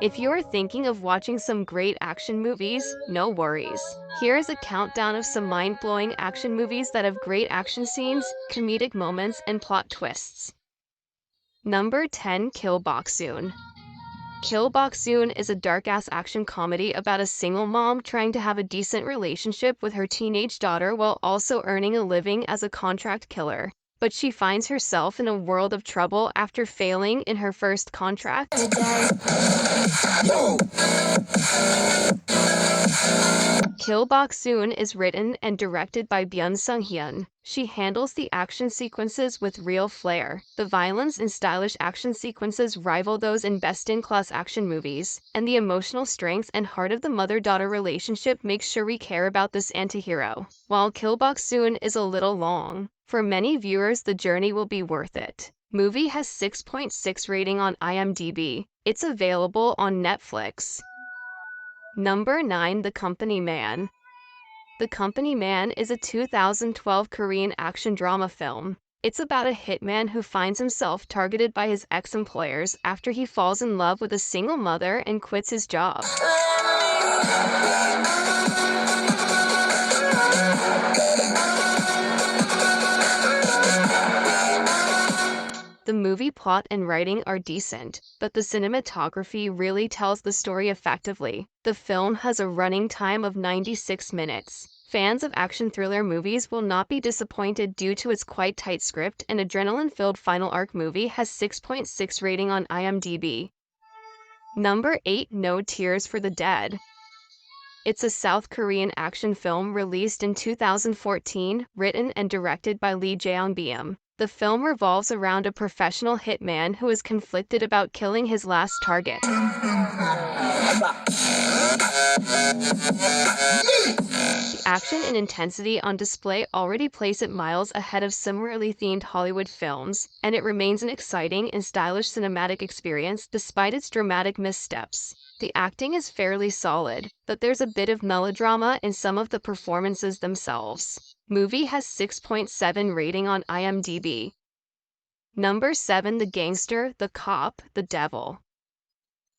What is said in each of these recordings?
If you're thinking of watching some great action movies, no worries. Here is a countdown of some mind-blowing action movies that have great action scenes, comedic moments, and plot twists. Number 10, Kill Boksoon. Kill Boksoon is a dark-ass action comedy about a single mom trying to have a decent relationship with her teenage daughter while also earning a living as a contract killer. But she finds herself in a world of trouble after failing in her first contract. Kill Boksoon is written and directed by Byun Sung-hyun. She handles the action sequences with real flair. The violence and stylish action sequences rival those in best-in-class action movies, and the emotional strength and heart of the mother-daughter relationship makes sure we care about this antihero. While Kill Boksoon is a little long, for many viewers the journey will be worth it. Movie has 6.6 rating on imdb. It's available on Netflix. Number 9, The Company Man. The Company Man is a 2012 Korean action drama film. It's about a hitman who finds himself targeted by his ex-employers after he falls in love with a single mother and quits his job. The movie plot and writing are decent, but the cinematography really tells the story effectively. The film has a running time of 96 minutes. Fans of action thriller movies will not be disappointed due to its quite tight script, and adrenaline-filled final arc. Movie has 6.6 rating on imdb. Number 8, No Tears for the Dead. It's a South Korean action film released in 2014, written and directed by Lee Jae-byum. The film revolves around a professional hitman who is conflicted about killing his last target. The action and intensity on display already place it miles ahead of similarly themed Hollywood films, and it remains an exciting and stylish cinematic experience despite its dramatic missteps. The acting is fairly solid, but there's a bit of melodrama in some of the performances themselves. Movie has 6.7 rating on imdb. Number 7, The Gangster, the Cop, the Devil.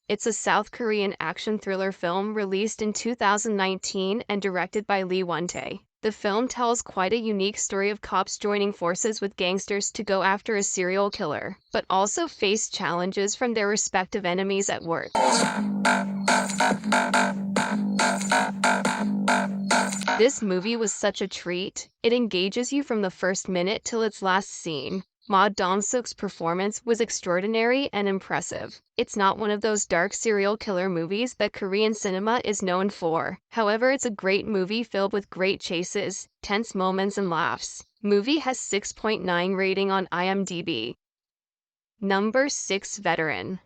It's a South Korean action thriller film released in 2019 and directed by Lee Won-tae. The film tells quite a unique story of cops joining forces with gangsters to go after a serial killer, but also face challenges from their respective enemies at work. This movie was such a treat. It engages you from the first minute till its last scene. Ma Dong-seok's performance was extraordinary and impressive. It's not one of those dark serial killer movies that Korean cinema is known for. However, it's a great movie filled with great chases, tense moments, and laughs. Movie has 6.9 rating on imdb. Number 6, Veteran.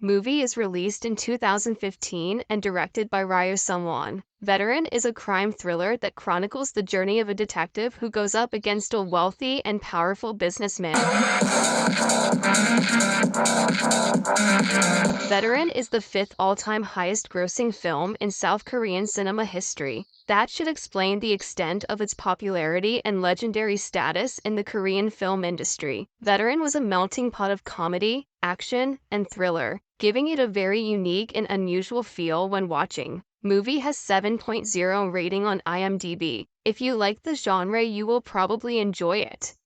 Movie is released in 2015 and directed by Ryo Sung-won. Veteran is a crime thriller that chronicles the journey of a detective who goes up against a wealthy and powerful businessman. Veteran is the 5th all-time highest-grossing film in South Korean cinema history. That should explain the extent of its popularity and legendary status in the Korean film industry. Veteran was a melting pot of comedy, action, and thriller, giving it a very unique and unusual feel when watching. Movie has 7.0 rating on imdb. If you like the genre, you will probably enjoy it.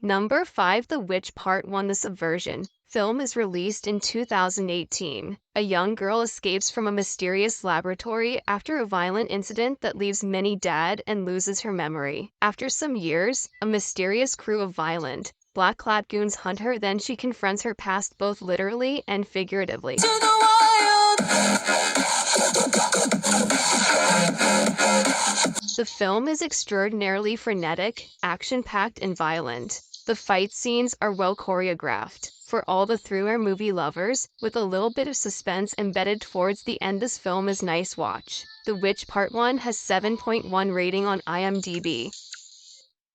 Number 5, The Witch Part 1, The Subversion. Film is released in 2018. A young girl escapes from a mysterious laboratory after a violent incident that leaves many dead and loses her memory. After some years, a mysterious crew of violent, black-clad goons hunt her, then she confronts her past both literally and figuratively. The film is extraordinarily frenetic, action-packed, and violent. The fight scenes are well choreographed. For all the thriller movie lovers, with a little bit of suspense embedded towards the end, this film is nice watch. The Witch Part 1 has 7.1 rating on imdb.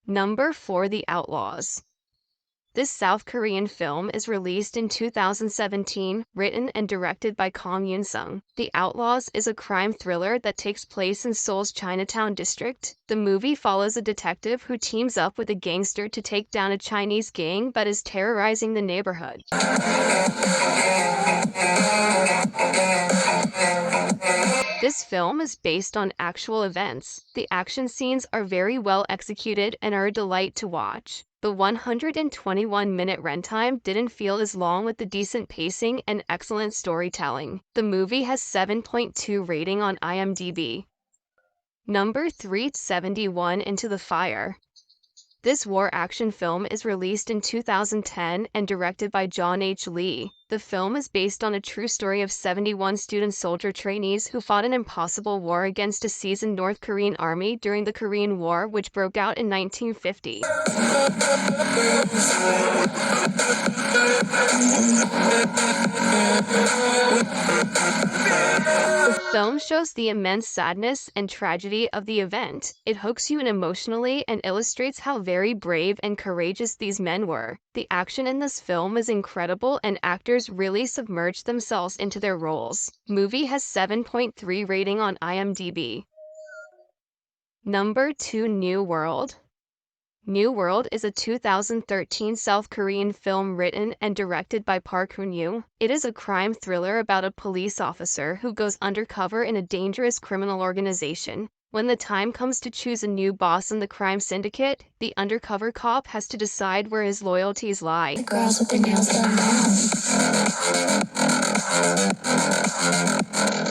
Number 4, The Outlaws. This South Korean film is released in 2017, written and directed by Kang Yoon-sung. The Outlaws is a crime thriller that takes place in Seoul's Chinatown district. The movie follows a detective who teams up with a gangster to take down a Chinese gang that is terrorizing the neighborhood. This film is based on actual events. The action scenes are very well executed and are a delight to watch. The 121-minute runtime didn't feel as long with the decent pacing and excellent storytelling. The movie has 7.2 rating on imdb. Number 371 Into the Fire. This war action film is released in 2010 and directed by John H. Lee. The film is based on a true story of 71 student soldier trainees who fought an impossible war against a seasoned North Korean army during the Korean War, which broke out in 1950. The film shows the immense sadness and tragedy of the event. It hooks you in emotionally and illustrates how very brave and courageous these men were. The action in this film is incredible and actors really submerge themselves into their roles. Movie has 7.3 rating on imdb. Number 2 New World. New World is a 2013 South Korean film written and directed by Park Hoon-yoo. It is a crime thriller about a police officer who goes undercover in a dangerous criminal organization. When the time comes to choose a new boss in the crime syndicate, the undercover cop has to decide where his loyalties lie. The girls with their nails done now.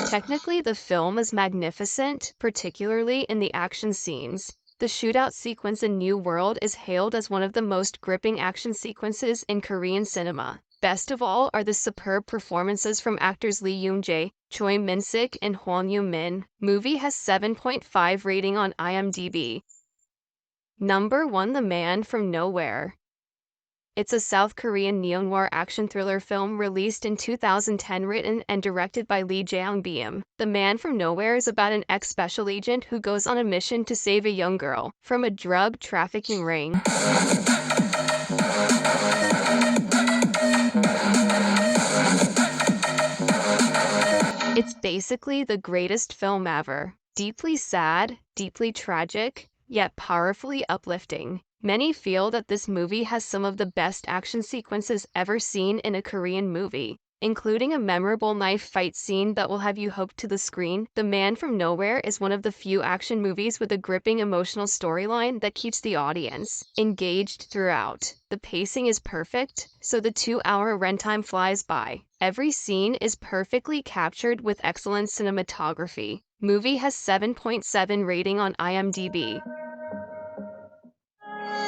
Technically, the film is magnificent, particularly in the action scenes. The shootout sequence in New World is hailed as one of the most gripping action sequences in Korean cinema. Best of all are the superb performances from actors Lee Yoon-jae, Choi Min-sik, and Hwang Yoo-min. Movie has 7.5 rating on imdb. Number 1 The Man from Nowhere. It's a South Korean neo-noir action thriller film released in 2010 written and directed by Lee Jae-beom. The Man from Nowhere is about an ex-special agent who goes on a mission to save a young girl from a drug trafficking ring. It's basically the greatest film ever. Deeply sad, deeply tragic, yet powerfully uplifting. Many feel that this movie has some of the best action sequences ever seen in a Korean movie, including a memorable knife fight scene that will have you hooked to the screen. The Man from Nowhere is one of the few action movies with a gripping emotional storyline that keeps the audience engaged throughout. The pacing is perfect, so the 2-hour runtime flies by. Every scene is perfectly captured with excellent cinematography. Movie has 7.7 rating on imdb.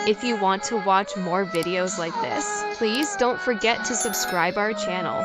If you want to watch more videos like this, please don't forget to subscribe our channel.